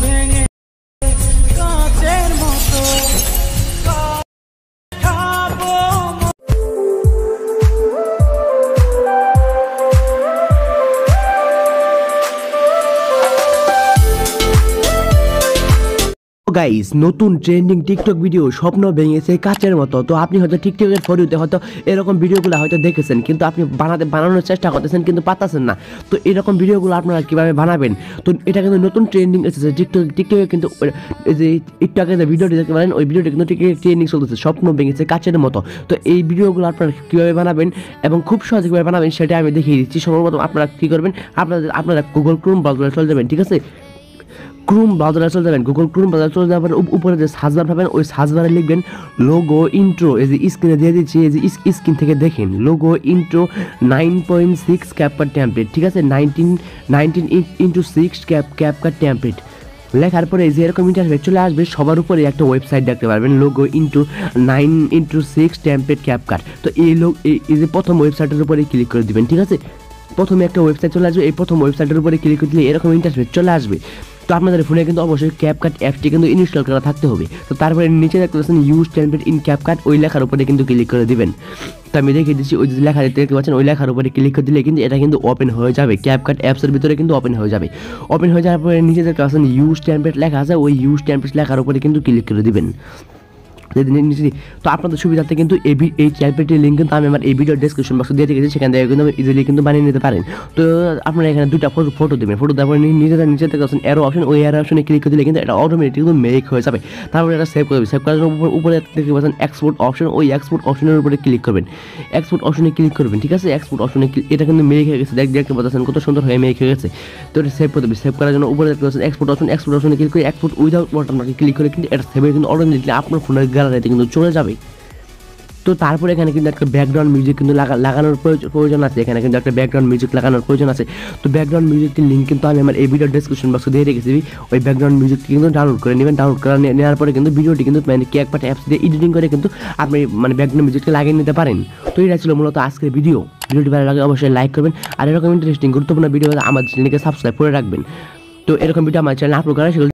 ভেঙে কাচের মতো খাবো। গাইস, নতুন ট্রেন্ডিং টিকটক ভিডিও স্বপ্ন ভেঙেছে কাচের মতো। তো আপনি হয়তো টিকটকের ফরিতে হয়তো এরকম ভিডিওগুলো হয়তো দেখেছেন, কিন্তু আপনি বানানোর চেষ্টা করতেছেন কিন্তু পারতেছেন না। তো এরকম ভিডিওগুলো আপনারা কীভাবে বানাবেন? তো এটা কিন্তু নতুন ট্রেন্ডিং এসেছে টিকটকে কিন্তু এই যে টিকটকে যে ভিডিওটি দেখতে পারেন, ওই ভিডিওটি কিন্তু ট্রেন্ডিং চলতেছে, স্বপ্ন ভেঙেছে কাচের মতো। তো এই ভিডিওগুলো আপনারা কীভাবে বানাবেন এবং খুব সহজে কীভাবে বানাবেন সেটা আমি দেখিয়ে দিচ্ছি। সর্বপ্রথম আপনারা কী করবেন, আপনারা গুগল ক্রোম ব্রাউজারে চলে যাবেন, ঠিক আছে? ক্রোম ব্রাউজারে চলে যাবেন, গুগল ক্রোম ব্রাউজারে চলে যাবেন, উপরে যে সার্চ বার পাবেন ওই সার্চ বারে লিখবেন লোগো ইন্ট্রো। এই যে স্ক্রিনে দিয়ে দিচ্ছি, এই যে স্ক্রিন থেকে দেখেন লোগো ইন্ট্রো 9.6 ক্যাপকাট টেমপ্লেট, ঠিক আছে? 19x6 ক্যাপকাট টেমপ্লেট লেখার পরে এই যে এরকম ইন্টারফেস চলে আসবে। সবার উপরে একটা ওয়েবসাইট দেখতে পারবেন, logo into 9x6 template CapCut. তো এই যে প্রথম ওয়েবসাইটের উপরে ক্লিক করে দিবেন, ঠিক আছে? প্রথমে একটা ওয়েবসাইট চলে আসবে, এই প্রথম ওয়েবসাইটের উপরে ক্লিক করে দিলে এরকম ইন্টারফেস চলে আসবে। তো আপনাদের ফোনে কিন্তু অবশ্যই ক্যাপকাট অ্যাপটি কিন্তু ইনস্টল করা থাকতে হবে। তো তারপরে নিচে দেখতে পাচ্ছেন ইউজ টেমপ্লেট ইন ক্যাপকাট, ওই লেখার উপরে কিন্তু ক্লিক করে দিবেন। তো আমি দেখিয়ে দিচ্ছি, ওই যে লেখা দেখতে পাচ্ছেন ওই লেখার উপরে ক্লিক করে দিলে কিন্তু এটা কিন্তু ওপেন হয়ে যাবে, ক্যাপকাট অ্যাপসের ভিতরে কিন্তু ওপেন হয়ে যাবে। ওপেন হয়ে যাওয়ার পরে নিচে দেখতে পাচ্ছেন ইউজ টেমপ্লেট লেখা আছে, ওই ইউজ টেমপ্লেট লেখার উপরে কিন্তু ক্লিক করে দিবেন। তো আপনাদের সুবিধার্থে কিন্তু এই টেমপ্লেটের লিঙ্ক কিন্তু আমি আমার এই ভিডিও ডেসক্রিপশন বক্সে দিয়ে রেখেছি, সেখান থেকে কিন্তু ইজিলি কিন্তু বানিয়ে নিতে পারেন। তো আপনারা এখানে দুটা ফটো দেবেন, ফটো দেওয়ার পরে নিচে থেকে অ্যারো অপশন, ওই অ্যারো অপশনে ক্লিক করে দিলে কিন্তু এটা অটোমেটিক কিন্তু মেক হয়ে যাবে। তারপরে এটা সেভ করবেন, সেভ করার জন্য উপরে দেখতে পাচ্ছেন এক্সপোর্ট অপশন, ওই এক্সপোর্ট অপশনের উপরে ক্লিক করবেন, এক্সপোর্ট অপশনে ক্লিক করবেন, ঠিক আছে? এক্সপোর্ট অপশনে এটা কিন্তু মেক হয়ে গেছে, দেখতে পাচ্ছেন কত সুন্দর হয়ে মেক হয়ে গেছে। তো এটা সেভ করে দেবেন, সেভ করার জন্য উপরে দেখতে পাচ্ছেন এক্সপোর্ট অপশন, এক্সপোর্ট অপশনে ক্লিক করে এক্সপোর্ট উইদাউট ওয়াটারমার্কে ক্লিক করে কিন্তু এটা সেভ হয়ে কিন্তু অটোমেটিকলি আপনার ফোনের গ্যালারিতে কিন্তু চলে যাবে। তো তারপরে এখানে কিন্তু একটা ব্যাকগ্রাউন্ড মিউজিক কিন্তু লাগানোর প্রয়োজন আছে, এখানে কিন্তু একটা ব্যাকগ্রাউন্ড মিউজিক লাগানোর প্রয়োজন আছে। তো ব্যাকগ্রাউন্ড মিউজিকটির লিঙ্ক কিন্তু আমি আমার এই ভিডিও ডেসক্রিপশন বক্সে দিয়ে রেখেছি, ওই ব্যাকগ্রাউন্ড মিউজিকটি কিন্তু ডাউনলোড করে নেবেন। ডাউনলোড করে নেওয়ার পরে কিন্তু ভিডিওটি কিন্তু ক্যাপকাট অ্যাপস দিয়ে এডিটিং করে কিন্তু আপনি ব্যাকগ্রাউন্ড মিউজিকটি লাগিয়ে নিতে পারেন। তো এটা ছিল মূলত আজকের ভিডিওটি ভালো লাগে অবশ্যই লাইক করবেন, আর এরকম ইন্টারেস্টিং গুরুত্বপূর্ণ ভিডিও আমার চ্যানেলকে সাবস্ক্রাইব করে রাখবেন। তো এরকম ভিডিও আমার চ্যানেলে আপলোড করা সেগুলো